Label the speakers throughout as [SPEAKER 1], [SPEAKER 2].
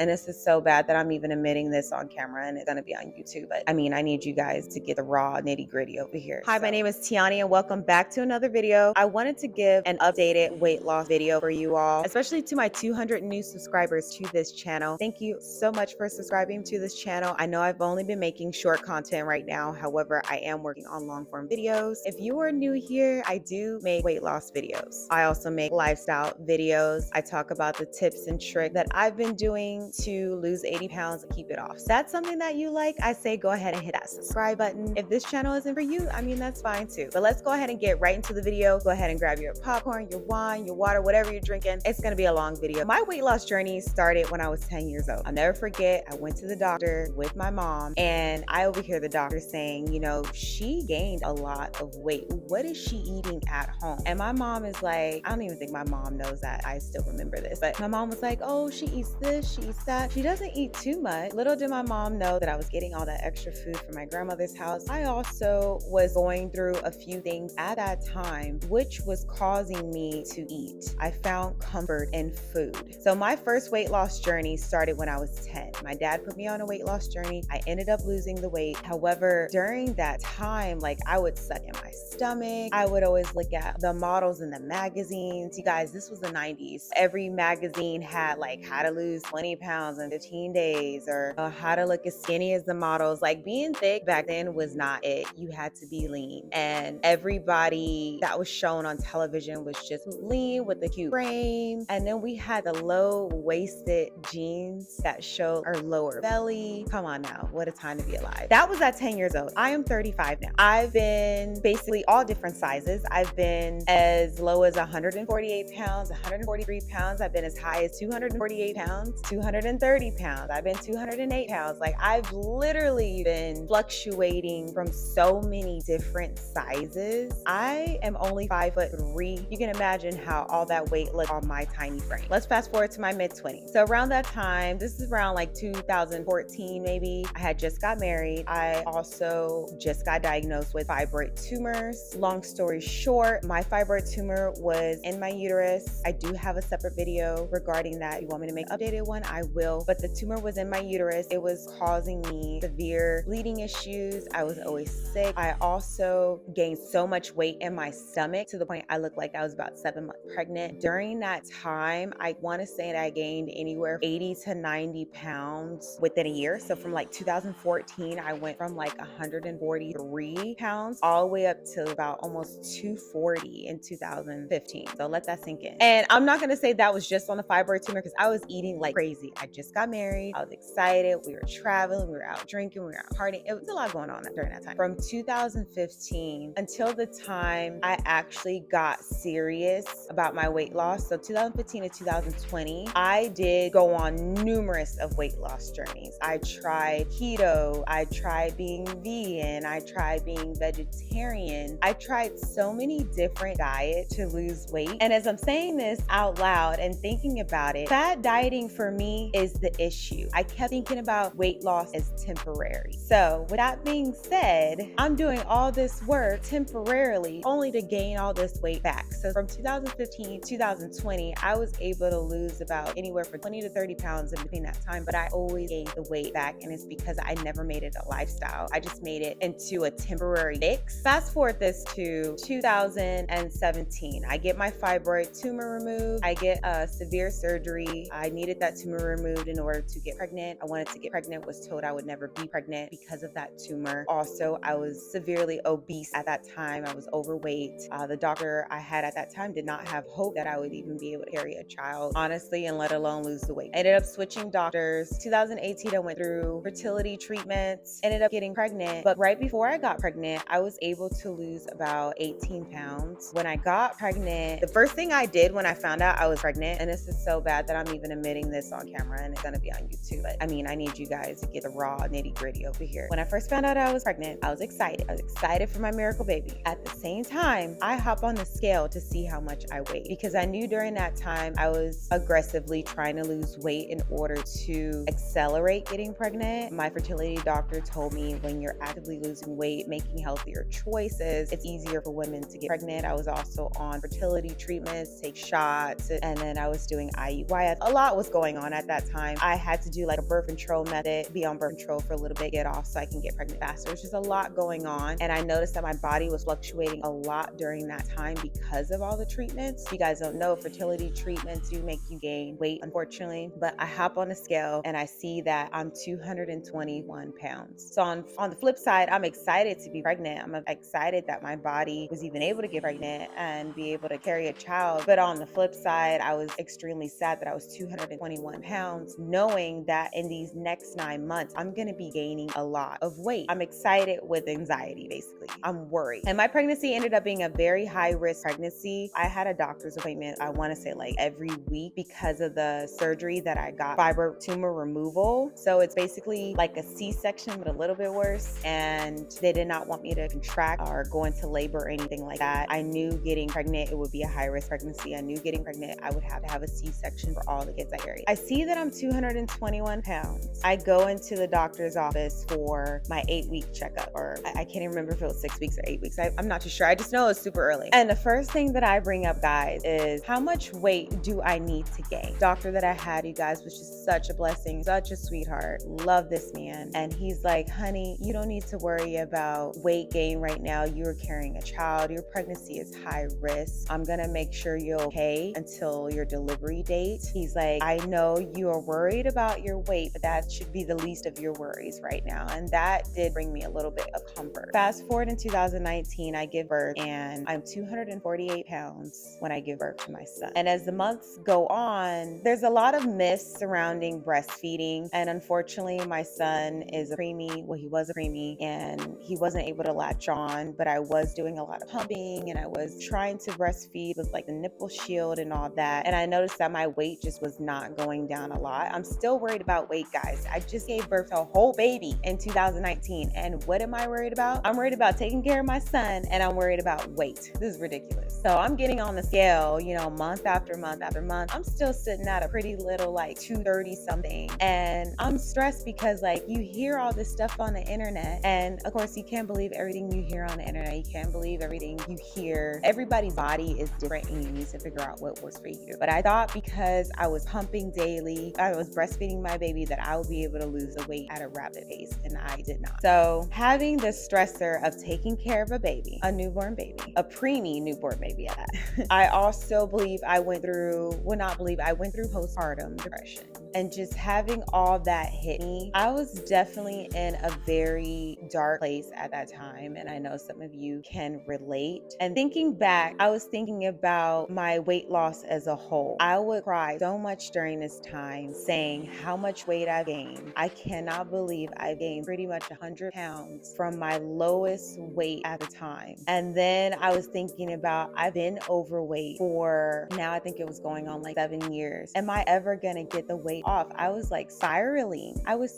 [SPEAKER 1] And this is so bad that I'm even admitting this on camera and it's gonna be on YouTube. But I mean, I need you guys to get the raw nitty gritty over here. Hi, my name is Tiani and welcome back to another video. I wanted to give an updated weight loss video for you all, especially to my 200 new subscribers to this channel. Thank you so much for subscribing to this channel. I know I've only been making short content right now. However, I am working on long form videos. If you are new here, I do make weight loss videos. I also make lifestyle videos. I talk about the tips and tricks that I've been doing to lose 80 pounds and keep it off. So that's something that you like, I say go ahead and hit that subscribe button. If this channel isn't for you, I mean, that's fine too. But let's go ahead and get right into the video. Go ahead and grab your popcorn, your wine, your water, whatever you're drinking. It's gonna be a long video. My weight loss journey started when I was 10 years old. I'll never forget, I went to the doctor with my mom and I overhear the doctor saying, you know, she gained a lot of weight. What is she eating at home? And my mom is like, I don't even think my mom knows that. I still remember this. But my mom was like, oh, she eats this, she eats that. She doesn't eat too much. Little did my mom know that I was getting all that extra food from my grandmother's house. I also was going through a few things at that time, which was causing me to eat. I found comfort in food. So my first weight loss journey started when I was 10. My dad put me on a weight loss journey. I ended up losing the weight. However, during that time, like I would suck in my stomach. I would always look at the models in the magazines. You guys, this was the 90s. Every magazine had like how to lose 20 pounds in 15 days or how to look as skinny as the models. Like being thick back then was not it. You had to be lean. And everybody that was shown on television was just lean with a cute frame. And then we had the low-waisted jeans that showed our lower belly. Come on now, what a time to be alive. That was at 10 years old. I am 35 now. I've been basically all different sizes. I've been as low as 148 pounds, 143 pounds. I've been as high as 248 pounds, 230 pounds. I've been 208 pounds. Like I've literally been fluctuating from so many different sizes. I am only 5'3". You can imagine how all that weight looked on my tiny frame. Let's fast forward to my mid-20s. So around that time, this is around like 2014 maybe, I had just got married. I also just got diagnosed with fibroid tumors. Long story short, my fibroid tumor was in my uterus. I do have a separate video regarding that. If you want me to make an updated one, I will. But the tumor was in my uterus. It was causing me severe bleeding issues. I was always sick. I also gained so much weight in my stomach to the point I looked like I was about 7 months pregnant. During that time, I want to say that I gained anywhere 80 to 90 pounds within a year. So from like 2014, I went from like 143 pounds all the way up to about almost 240 in 2015. So let that sink in. And I'm not going to say that was just on the fibroid tumor because I was eating like crazy. I just got married. I was excited. We were traveling. We were out drinking. We were out partying. It was a lot going on during that time. From 2015 until the time I actually got serious about my weight loss. So 2015 to 2020, I did go on numerous of weight loss journeys. I tried keto. I tried being vegan. I tried being vegetarian. I tried so many different diets to lose weight. And as I'm saying this out loud and thinking about it, fad dieting for me is the issue. I kept thinking about weight loss as temporary. So with that being said, I'm doing all this work temporarily only to gain all this weight back. So from 2015 to 2020, I was able to lose about anywhere from 20 to 30 pounds in between that time, but I always gained the weight back. And it's because I never made it a lifestyle. I just made it into a temporary fix. Fast forward this to 2017. I get my fibroid tumor removed. I get a severe surgery. I needed that tumor removed in order to get pregnant. I wanted to get pregnant, was told I would never be pregnant because of that tumor. Also, I was severely obese at that time. I was overweight. The doctor I had at that time did not have hope that I would even be able to carry a child, honestly, and let alone lose the weight. I ended up switching doctors. 2018, I went through fertility treatments, ended up getting pregnant. But right before I got pregnant, I was able to lose about 18 pounds. When I got pregnant, the first thing I did when I found out I was pregnant, and this is so bad that I'm even admitting this on camera and it's gonna be on YouTube, but I mean, I need you guys to get the raw nitty gritty over here. When I first found out I was pregnant, I was excited. I was excited for my miracle baby. At the same time, I hop on the scale to see how much I weighed because I knew during that time I was aggressively trying to lose weight in order to accelerate getting pregnant. My fertility doctor told me when you're actively losing weight, making healthier choices, it's easier for women to get pregnant. I was also on fertility treatments, take shots, and then I was doing IUI. A lot was going on at that time, I had to do like a birth control method, be on birth control for a little bit, get off so I can get pregnant faster. There's just a lot going on. And I noticed that my body was fluctuating a lot during that time because of all the treatments. If you guys don't know, fertility treatments do make you gain weight, unfortunately. But I hop on the scale and I see that I'm 221 pounds. So on the flip side, I'm excited to be pregnant. I'm excited that my body was even able to get pregnant and be able to carry a child. But on the flip side, I was extremely sad that I was 221 pounds, knowing that in these next 9 months, I'm going to be gaining a lot of weight. I'm excited with anxiety, basically. I'm worried. And my pregnancy ended up being a very high risk pregnancy. I had a doctor's appointment, I want to say like every week because of the surgery that I got, fibro tumor removal. So it's basically like a C-section, but a little bit worse. And they did not want me to contract or go into labor or anything like that. I knew getting pregnant, it would be a high risk pregnancy. I knew getting pregnant, I would have to have a C-section for all the kids I carried. I see that I'm 221 pounds. I go into the doctor's office for my 8-week checkup, or I can't even remember if it was 6 weeks or 8 weeks. I'm not too sure. I just know it's super early. And the first thing that I bring up, guys, is how much weight do I need to gain? Doctor that I had, you guys, was just such a blessing, such a sweetheart. Love this man. And he's like, honey, you don't need to worry about weight gain right now. You're carrying a child. Your pregnancy is high risk. I'm gonna make sure you're okay until your delivery date. He's like, I know you are worried about your weight, but that should be the least of your worries right now. And that did bring me a little bit of comfort. Fast forward in 2019, I give birth and I'm 248 pounds when I give birth to my son. And as the months go on, there's a lot of myths surrounding breastfeeding. And unfortunately, my son is a preemie. Well, he was a preemie and he wasn't able to latch on, but I was doing a lot of pumping and I was trying to breastfeed with like the nipple shield and all that. And I noticed that my weight just was not going down a lot. I'm still worried about weight, guys. I just gave birth to a whole baby in 2019. And what am I worried about? I'm worried about taking care of my son and I'm worried about weight. This is ridiculous. So I'm getting on the scale, month after month after month. I'm still sitting at a pretty little like 230 something. And I'm stressed because like you hear all this stuff on the internet. And of course, you can't believe everything you hear on the internet. You can't believe everything you hear. Everybody's body is different and you need to figure out what works for you. But I thought because I was pumping daily, I was breastfeeding my baby, that I would be able to lose the weight at a rapid pace. And I did not. So having the stressor of taking care of a baby, a newborn baby, a preemie newborn baby at that. I also believe I went through postpartum depression. And just having all that hit me, I was definitely in a very dark place at that time. And I know some of you can relate. And thinking back, I was thinking about my weight loss as a whole. I would cry so much during this time saying how much weight I gained. I cannot believe I gained pretty much 100 pounds from my lowest weight at the time. And then I was thinking about, I've been overweight for now, I think it was going on like 7 years. Am I ever gonna get the weight off? I was like spiraling. I was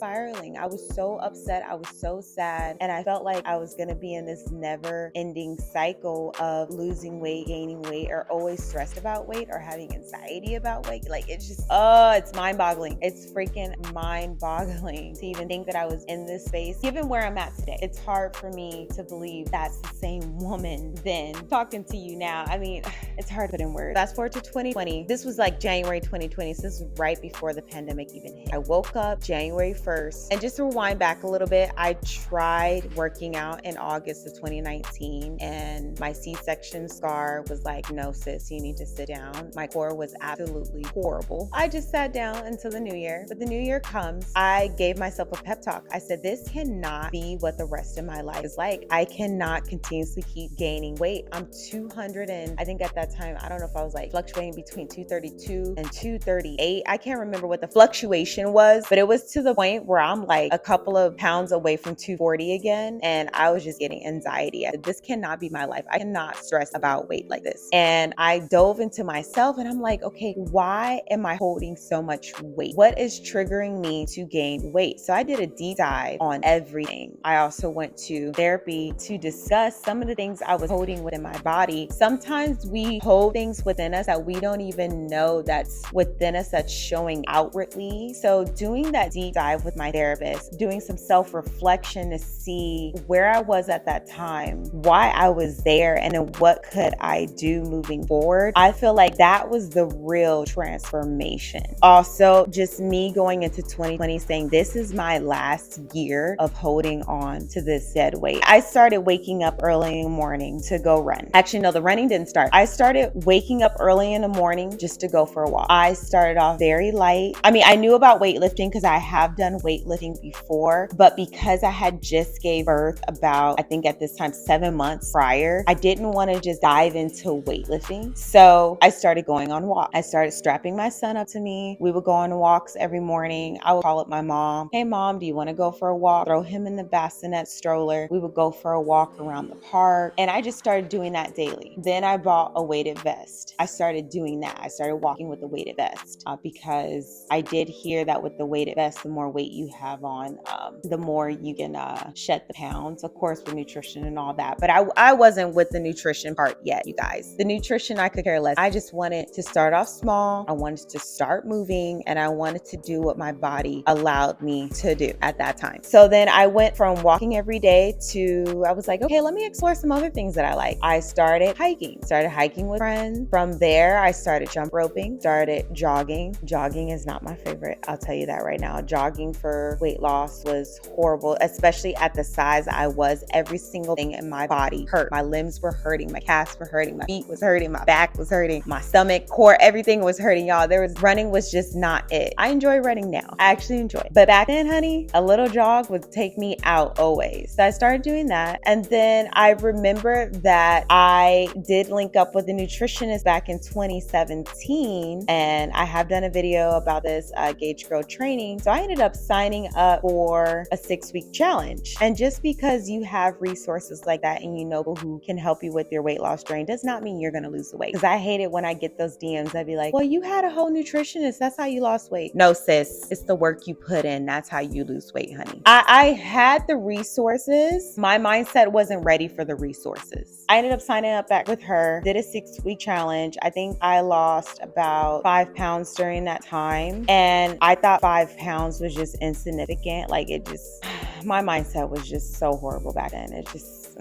[SPEAKER 1] so upset. I was so sad. And I felt like I was gonna be in this never ending cycle of losing weight, gaining weight, or always stressed about weight or having anxiety about weight. Like it's just, it's mind boggling. It's freaking mind boggling to even think that I was in this space. Given where I'm at today, it's hard for me to believe that's the same woman then talking to you now. I mean, it's hard to put in words. Fast forward to 2020. This was like January 2020. So this was right before the pandemic even hit. I woke up January 1st. And just to rewind back a little bit, I tried working out in August of 2019 and my C-section scar was like, no sis, you need to sit down. My core was absolutely horrible. I just sat down until the new year. But the new year comes, I gave myself a pep talk. I said, this cannot be what the rest of my life is like. I cannot continuously keep gaining weight. I'm 200 and I think at that time, I don't know if I was like fluctuating between 232 and 238. I can't remember what the fluctuation was, but it was to the point where I'm like a couple of pounds away from 240 again. And I was just getting anxiety. I said, this cannot be my life. I cannot stress about weight like this. And I dove into myself and I'm like, okay, why am I holding so much weight? What is triggering me to gain weight? So I did a deep dive on everything. I also went to therapy to discuss some of the things I was holding within my body. Sometimes we hold things within us that we don't even know that's within us that's showing outwardly. So doing that deep dive with my therapist, doing some self-reflection to see where I was at that time, why I was there, and then what could I do moving forward. I feel like that was the real transformation. Also, also just me going into 2020 saying this is my last year of holding on to this dead weight. I started waking up early in the morning to go run. Actually, no, the running didn't start. I started waking up early in the morning just to go for a walk. I started off very light. I mean, I knew about weightlifting because I have done weightlifting before, but because I had just gave birth about, I think at this time, 7 months prior, I didn't want to just dive into weightlifting. So I started going on walks. I started strapping my son up to me. We would go on walks every morning. I would call up my mom. Hey mom, do you want to go for a walk? Throw him in the bassinet stroller. We would go for a walk around the park. And I just started doing that daily. Then I bought a weighted vest. I started doing that. I started walking with the weighted vest because I did hear that with the weighted vest, the more weight you have on, the more you can shed the pounds, of course, with nutrition and all that. But I wasn't with the nutrition part yet, you guys. The nutrition, I could care less. I just wanted to start off small. I wanted to start moving, and I wanted to do what my body allowed me to do at that time. So then I went from walking every day to, I was like, okay, let me explore some other things that I like. I started hiking with friends. From there, I started jump roping, started jogging. Jogging is not my favorite. I'll tell you that right now. Jogging for weight loss was horrible, especially at the size I was. Every single thing in my body hurt. My limbs were hurting. My calves were hurting. My feet was hurting. My back was hurting. My stomach, core, everything was hurting, y'all. Running was just not it. I enjoy running now. I actually enjoy it. But back then, honey, a little jog would take me out always. So I started doing that. And then I remember that I did link up with a nutritionist back in 2017. And I have done a video about this Gauge Girl training. So I ended up signing up for a 6-week challenge. And just because you have resources like that and you know who can help you with your weight loss journey does not mean you're going to lose the weight. Because I hate it when I get those DMs. I'd be like, well, you had a whole nutritionist. That's how you lost weight. No, sis, it's the work you put in. That's how you lose weight, honey. I had the resources. My mindset wasn't ready for the resources. I ended up signing up back with her, did a 6-week challenge. I think I lost about 5 pounds during that time. And I thought 5 pounds was just insignificant. Like it just, my mindset was just so horrible back then. It just,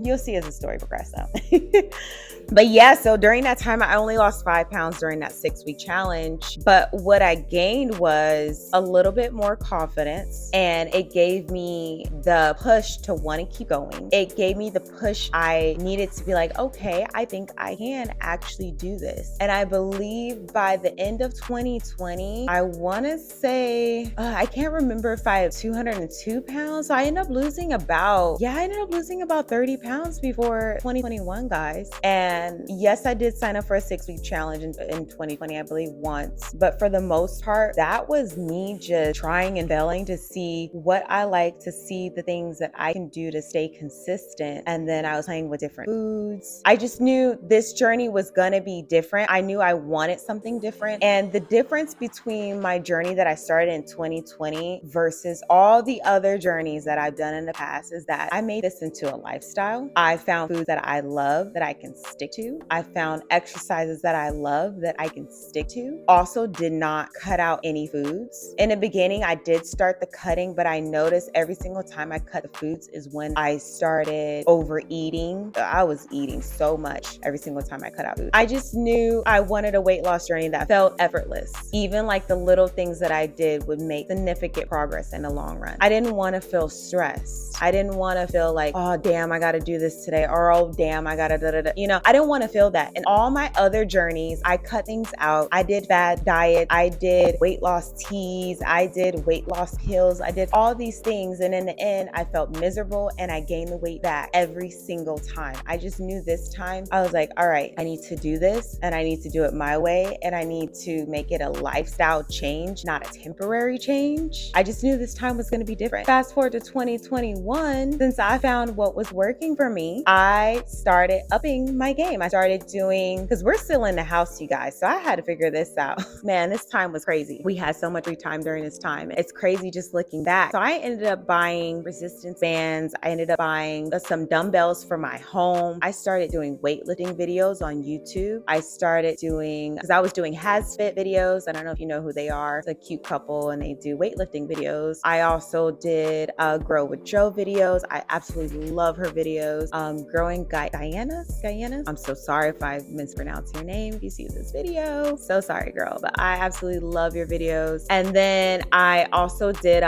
[SPEAKER 1] you'll see as the story progresses though. But yeah, so during that time, I only lost 5 pounds during that 6-week challenge. But what I gained was a little bit more confidence, and it gave me the push to want to keep going. It gave me the push I needed to be like, okay, I think I can actually do this. And I believe by the end of 2020, I want to say, I can't remember if I had 202 pounds. So I ended up losing about 30 pounds before 2021, guys. And yes, I did sign up for a 6-week challenge in 2020, I believe once. But for the most part, that was me just trying and failing to see what I like, to see the things that I can do to stay consistent. And then I was playing with different foods. I just knew this journey was going to be different. I knew I wanted something different. And the difference between my journey that I started in 2020 versus all the other journeys that I've done in the past is that I made this into a lifestyle. I found foods that I love that I can stick to. I found exercises that I love that I can stick to. Also did not cut out any foods. In the beginning, I did start the cutting, but I noticed every single time I cut the foods is when I started overeating. I was eating so much every single time I cut out food. I just knew I wanted a weight loss journey that felt effortless. Even like the little things that I did would make significant progress in the long run. I didn't want to feel stressed. I didn't want to feel like, oh, damn, I got to do this today. Or, oh, damn, I got to da-da-da. You know, I didn't want to feel that. In all my other journeys, I cut things out. I did fad diet. I did weight loss teas. I did weight loss pills. I did all these things. And in the end, I felt miserable and I gained the weight back every single time. I just knew this time, I was like, all right, I need to do this and I need to do it my way. And I need to make it a lifestyle change, not a temporary change. I just knew this time was going to be different. Fast forward to 2021, since I found what was working for me, I started upping my game. I started doing, because we're still in the house, you guys. So I had to figure this out. Man, this time was crazy. We had so much free time during this time. It's crazy just looking back. So I ended up buying resistance bands. I ended up buying some dumbbells for my home. I started doing weightlifting videos on YouTube. I started doing, because I was doing HasFit videos. I don't know if you know who they are. It's a cute couple and they do weightlifting videos. I also did Grow with Joe videos. I absolutely love love her videos. Growing Guyana. I'm so sorry if I mispronounce your name if you see this video. So sorry, girl, but I absolutely love your videos. And then I also did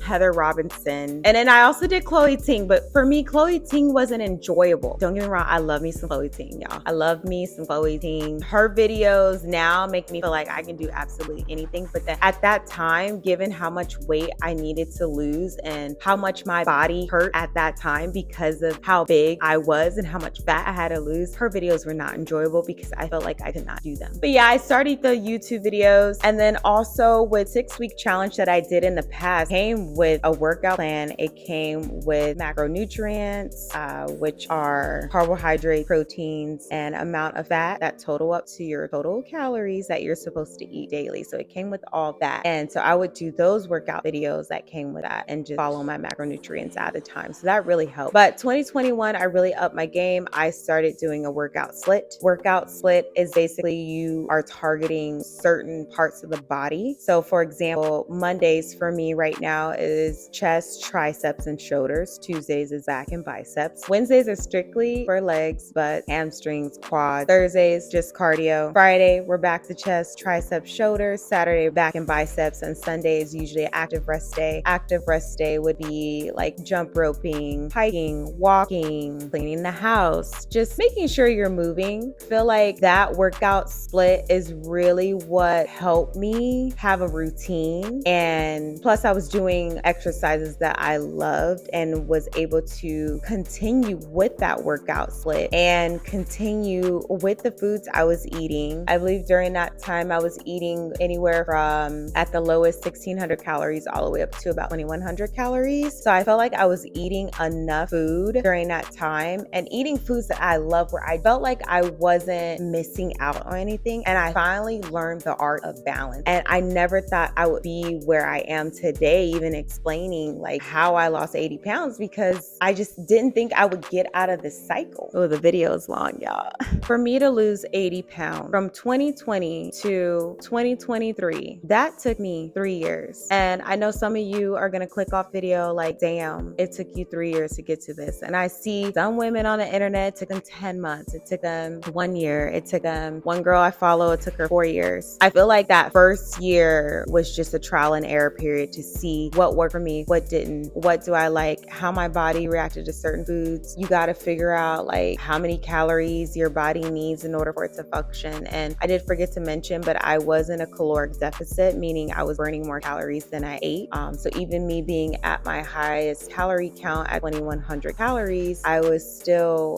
[SPEAKER 1] Heather Robinson. And then I also did Chloe Ting, but for me, Chloe Ting wasn't enjoyable. Don't get me wrong, I love me some Chloe Ting, y'all. I love me some Chloe Ting. Her videos now make me feel like I can do absolutely anything. But then at that time, given how much weight I needed to lose and how much my body hurt at that time because of how big I was and how much fat I had to lose, her videos were not enjoyable because I felt like I could not do them. But yeah, I started the YouTube videos, and then also with 6-week challenge that I did in the past came with a workout plan. It came with macronutrients, which are carbohydrate, proteins, and amount of fat that total up to your total calories that you're supposed to eat daily. So it came with all that. And so I would do those workout videos that came with that and just follow my macronutrients at a time. So that really helped. But 2021, I really upped my game. I started doing a workout split. Workout split is basically you are targeting certain parts of the body. So for example, Mondays for me right now is chest, triceps, and shoulders. Tuesdays is back and biceps. Wednesdays are strictly for legs, but hamstrings, quads. Thursdays, just cardio. Friday, we're back to chest, triceps, shoulders. Saturday, back and biceps. And Sunday is usually an active rest day. Active rest day would be like jump roping, hiking, walking, cleaning the house, just making sure you're moving. I feel like that workout split is really what helped me have a routine. And plus I was doing exercises that I loved and was able to continue with that workout split and continue with the foods I was eating. I believe during that time I was eating anywhere from at the lowest 1,600 calories all the way up to about 2,100 calories. So I felt like I was eating enough food during that time and eating foods that I love, where I felt like I wasn't missing out on anything. And I finally learned the art of balance. And I never thought I would be where I am today, even explaining like how I lost 80 pounds, because I just didn't think I would get out of this cycle. Oh, the video is long, y'all. For me to lose 80 pounds from 2020 to 2023, that took me 3 years. And I know some of you are gonna click off video like, damn, it took you 3 years to get to this. And I see some women on the internet, it took them 10 months. It took them 1 year. It took them, one girl I follow, it took her 4 years. I feel like that first year was just a trial and error period to see what worked for me, what didn't, what do I like, how my body reacted to certain foods. You got to figure out like how many calories your body needs in order for it to function. And I did forget to mention, but I was in a caloric deficit, meaning I was burning more calories than I ate. So even me being at my highest calorie count at 2,100 calories, I was still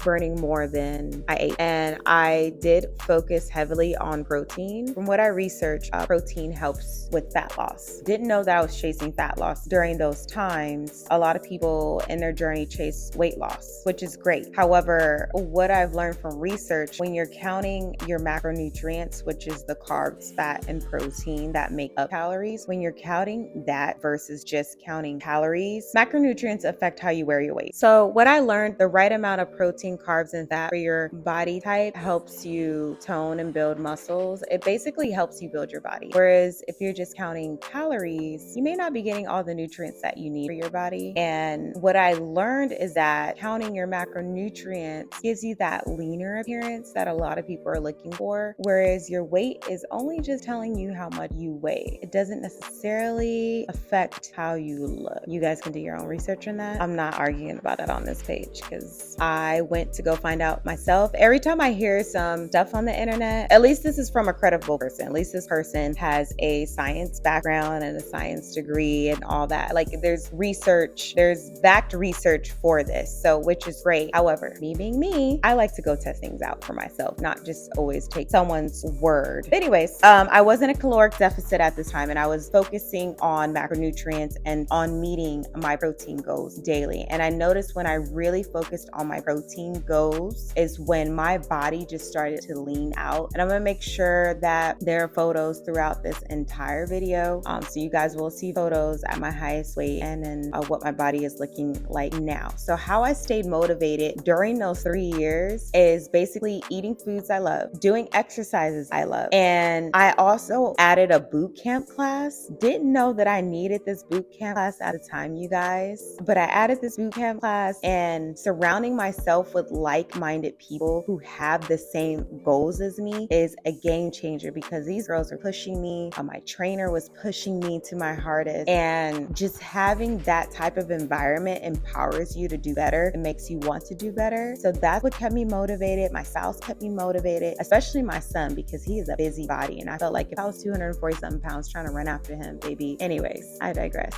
[SPEAKER 1] burning more than I ate. And I did focus heavily on protein. From what I researched, protein helps with fat loss. Didn't know that I was chasing fat loss during those times. A lot of people in their journey chase weight loss, which is great. However, what I've learned from research, when you're counting your macronutrients, which is the carbs, fat, and protein that make up calories, when you're counting that versus just counting calories, macronutrients affect how you wear your weight. So what I learned, the right amount of protein, carbs, and fat for your body type helps you tone and build muscles. It basically helps you build your body. Whereas if you're just counting calories, you may not be getting all the nutrients that you need for your body. And what I learned is that counting your macronutrients gives you that leaner appearance that a lot of people are looking for. Whereas your weight is only just telling you how much you weigh. It doesn't necessarily affect how you look. You guys can do your own research on that. I'm not arguing about that on this page because I went to go find out myself. Every time I hear some stuff on the internet, at least this is from a credible person. At least this person has a science background and a science degree and all that. Like there's research, there's backed research for this. So, which is great. However, me being me, I like to go test things out for myself, not just always take someone's word. But anyways, I was in a caloric deficit at the time and I was focusing on macronutrients and on meeting my protein goals daily. And I noticed when I really focused on my protein goals is when my body just started to lean out. And I'm gonna make sure that there are photos throughout this entire video. So you guys will see photos at my highest weight and then what my body is looking like now. So how I stayed motivated during those 3 years is basically eating foods I love, doing exercises I love. And I also added a boot camp class. Didn't know that I needed this boot camp class at the time, you guys, but I added this boot camp class, and surrounding myself with like-minded people who have the same goals as me is a game changer, because these girls are pushing me. My trainer was pushing me to my hardest, and just having that type of environment empowers you to do better. It makes you want to do better. So that's what kept me motivated. My spouse kept me motivated, especially my son, because he is a busybody, and I felt like if I was 240 something pounds trying to run after him, baby. Anyways, I digress.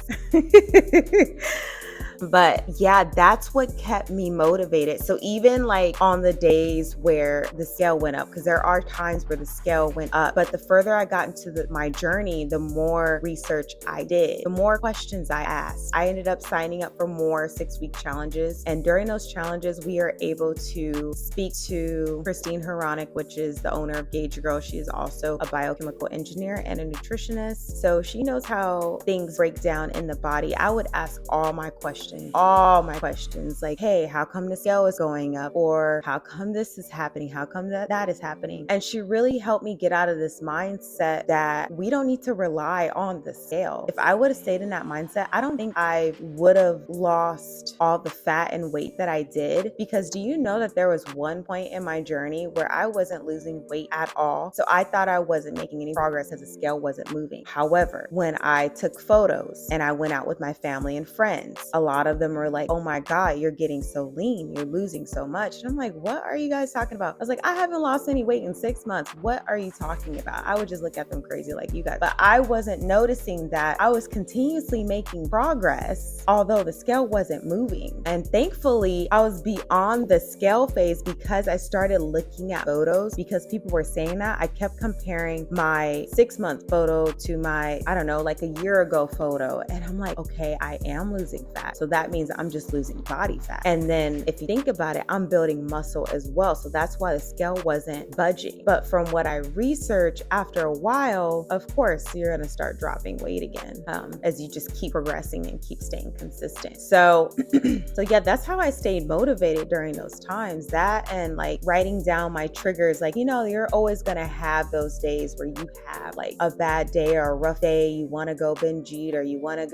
[SPEAKER 1] But yeah, that's what kept me motivated. So even like on the days where the scale went up, because there are times where the scale went up, but the further I got into my journey, the more research I did, the more questions I asked. I ended up signing up for more 6-week challenges. And during those challenges, we are able to speak to Christine Horonic, which is the owner of Gauge Girl. She is also a biochemical engineer and a nutritionist. So she knows how things break down in the body. I would ask all my questions, like, hey, how come the scale is going up? Or how come this is happening? How come that is happening? And she really helped me get out of this mindset that we don't need to rely on the scale. If I would have stayed in that mindset, I don't think I would have lost all the fat and weight that I did. Because do you know that there was one point in my journey where I wasn't losing weight at all? So I thought I wasn't making any progress because the scale wasn't moving. However, when I took photos and I went out with my family and friends, a lot of them were like, oh my God, you're getting so lean, you're losing so much. And I'm like, what are you guys talking about? I was like, I haven't lost any weight in 6 months. What are you talking about? I would just look at them crazy like you guys. But I wasn't noticing that I was continuously making progress, although the scale wasn't moving. And thankfully, I was beyond the scale phase because I started looking at photos, because people were saying that. I kept comparing my 6-month photo to my, I don't know, like a year ago photo. And I'm like, okay, I am losing fat. So that means I'm just losing body fat. And then if you think about it, I'm building muscle as well. So that's why the scale wasn't budging. But from what I researched, after a while, of course, you're going to start dropping weight again as you just keep progressing and keep staying consistent. So, yeah, that's how I stayed motivated during those times. That and like writing down my triggers, like, you know, you're always going to have those days where you have like a bad day or a rough day. You want to go binge eat, or you want to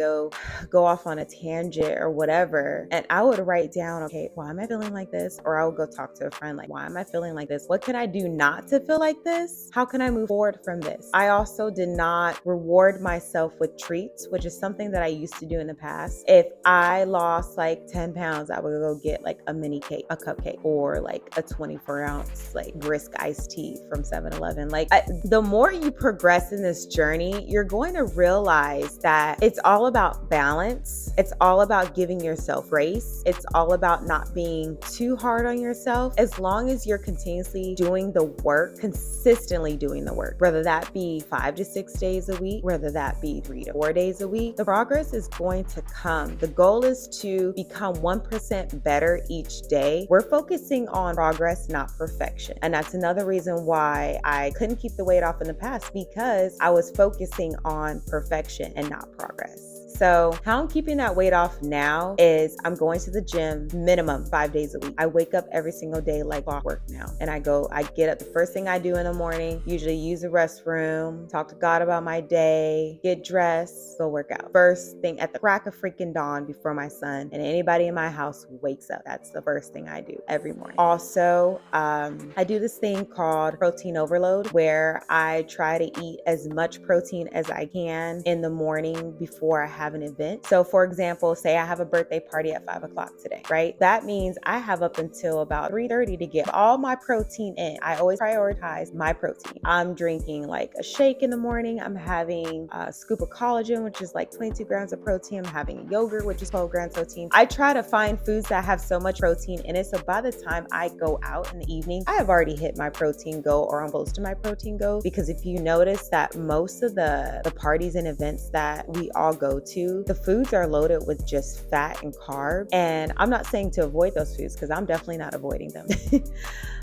[SPEAKER 1] go off on a tangent or whatever. And I would write down, okay, why am I feeling like this? Or I would go talk to a friend, like, why am I feeling like this? What can I do not to feel like this? How can I move forward from this? I also did not reward myself with treats, which is something that I used to do in the past. If I lost like 10 pounds, I would go get like a mini cake, a cupcake, or like a 24-ounce like brisk iced tea from 7-Eleven. Like the more you progress in this journey, you're going to realize that it's all about balance. It's all about giving yourself grace. It's all about not being too hard on yourself. As long as you're continuously doing the work, consistently doing the work, whether that be 5 to 6 days a week, whether that be 3 to 4 days a week, the progress is going to come. The goal is to become 1% better each day. We're focusing on progress, not perfection. And that's another reason why I couldn't keep the weight off in the past, because I was focusing on perfection and not progress. So how I'm keeping that weight off now is I'm going to the gym minimum 5 days a week. I wake up every single day like clockwork now. And I get up, the first thing I do in the morning, usually use the restroom, talk to God about my day, get dressed, go work out. First thing at the crack of freaking dawn before my son and anybody in my house wakes up. That's the first thing I do every morning. Also, I do this thing called protein overload, where I try to eat as much protein as I can in the morning before I have an event. So for example, say I have a birthday party at 5 o'clock today, right? That means I have up until about 3:30 to get all my protein in. I always prioritize my protein. I'm drinking like a shake in the morning. I'm having a scoop of collagen, which is like 22 grams of protein. I'm having a yogurt, which is 12 grams of protein. I try to find foods that have so much protein in it. So by the time I go out in the evening, I have already hit my protein goal, or I'm close to my protein goal. Because if you notice that most of the parties and events that we all go to, the foods are loaded with just fat and carbs. And I'm not saying to avoid those foods, because I'm definitely not avoiding them.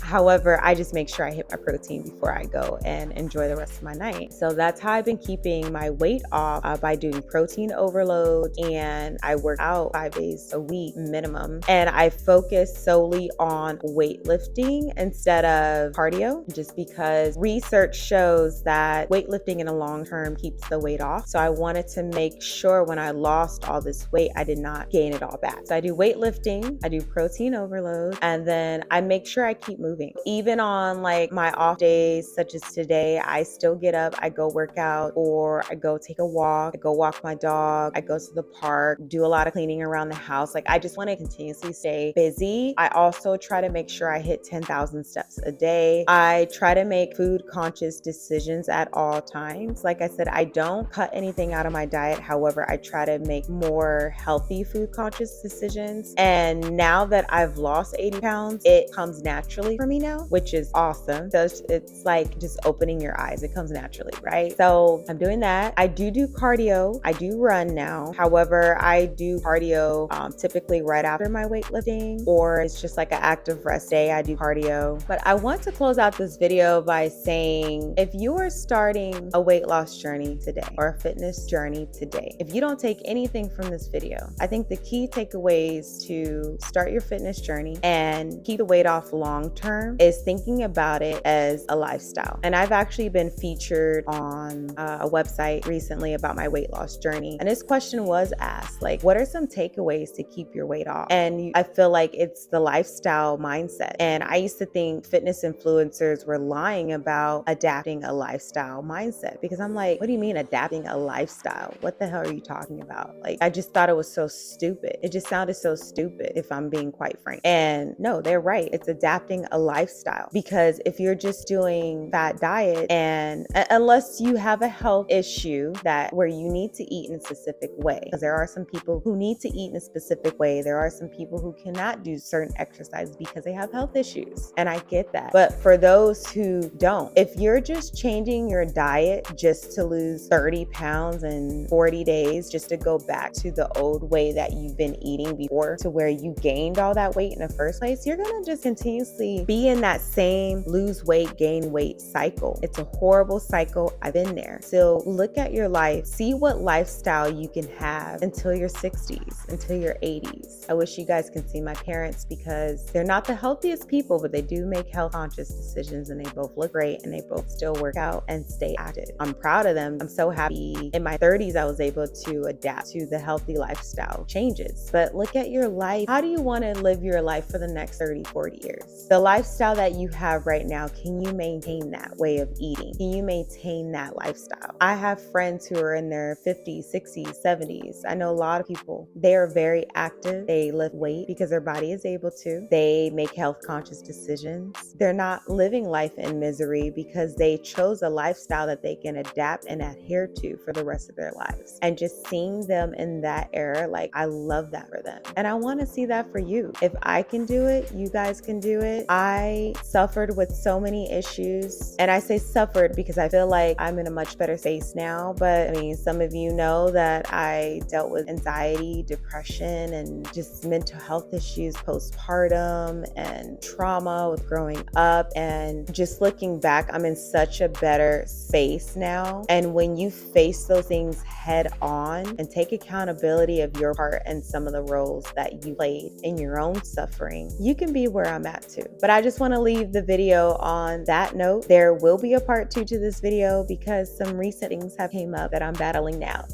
[SPEAKER 1] However, I just make sure I hit my protein before I go and enjoy the rest of my night. So that's how I've been keeping my weight off, by doing protein overload, and I work out 5 days a week minimum. And I focus solely on weightlifting instead of cardio, just because research shows that weightlifting in the long term keeps the weight off. So I wanted to make sure when I lost all this weight, I did not gain it all back. So I do weightlifting, I do protein overload, and then I make sure I keep moving. Even on like my off days, such as today, I still get up, I go work out, or I go take a walk, I go walk my dog, I go to the park, do a lot of cleaning around the house. Like I just want to continuously stay busy. I also try to make sure I hit 10,000 steps a day. I try to make food conscious decisions at all times. Like I said, I don't cut anything out of my diet. However, I try to make more healthy food conscious decisions. And now that I've lost 80 pounds, it comes naturally for me now, which is awesome. So it's like just opening your eyes. It comes naturally, right? So I'm doing that. I do cardio. I do run now. However, I do cardio typically right after my weightlifting, or it's just like an active rest day. I do cardio. But I want to close out this video by saying, if you are starting a weight loss journey today or a fitness journey today, if you don't take anything from this video, I think the key takeaways to start your fitness journey and keep the weight off long term is thinking about it as a lifestyle. And I've actually been featured on a website recently about my weight loss journey. And this question was asked, like, what are some takeaways to keep your weight off? And I feel like it's the lifestyle mindset. And I used to think fitness influencers were lying about adapting a lifestyle mindset, because I'm like, what do you mean adapting a lifestyle? What the hell are you talking about? Like, I just thought it was so stupid. It just sounded so stupid, if I'm being quite frank. And no, they're right. It's adapting a lifestyle, because if you're just doing fat diet, and unless you have a health issue that where you need to eat in a specific way, because there are some people who need to eat in a specific way. There are some people who cannot do certain exercises because they have health issues. And I get that. But for those who don't, if you're just changing your diet just to lose 30 pounds in 40 days, just to go back to the old way that you've been eating before, to where you gained all that weight in the first place, you're going to just continuously be in that same lose weight, gain weight cycle. It's a horrible cycle. I've been there. So look at your life, see what lifestyle you can have until your 60s, until your 80s. I wish you guys can see my parents, because they're not the healthiest people, but they do make health conscious decisions, and they both look great, and they both still work out and stay active. I'm proud of them. I'm so happy. In my 30s, I was able to adapt to the healthy lifestyle changes. But look at your life. How do you want to live your life for the next 30, 40 years? The lifestyle that you have right now, can you maintain that way of eating? Can you maintain that lifestyle? I have friends who are in their 50s, 60s, 70s. I know a lot of people, they are very active. They lift weight because their body is able to. They make health conscious decisions. They're not living life in misery because they chose a lifestyle that they can adapt and adhere to for the rest of their lives. And just seeing them in that era, like, I love that for them. And I want to see that for you. If I can do it, you guys can do it. I suffered with so many issues, and I say suffered because I feel like I'm in a much better space now. But I mean, some of you know that I dealt with anxiety, depression, and just mental health issues postpartum, and trauma with growing up. And just looking back, I'm in such a better space now. And when you face those things head on and take accountability of your part and some of the roles that you played in your own suffering, you can be where I'm at too. But I just want to leave the video on that note. There will be a part 2 to this video, because some recent things have came up that I'm battling now.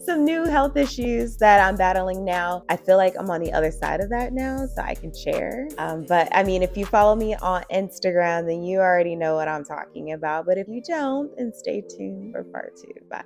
[SPEAKER 1] Some new health issues that I'm battling now. I feel like I'm on the other side of that now, so I can share. But I mean, if you follow me on Instagram, then you already know what I'm talking about. But if you don't, then stay tuned for part 2. Bye.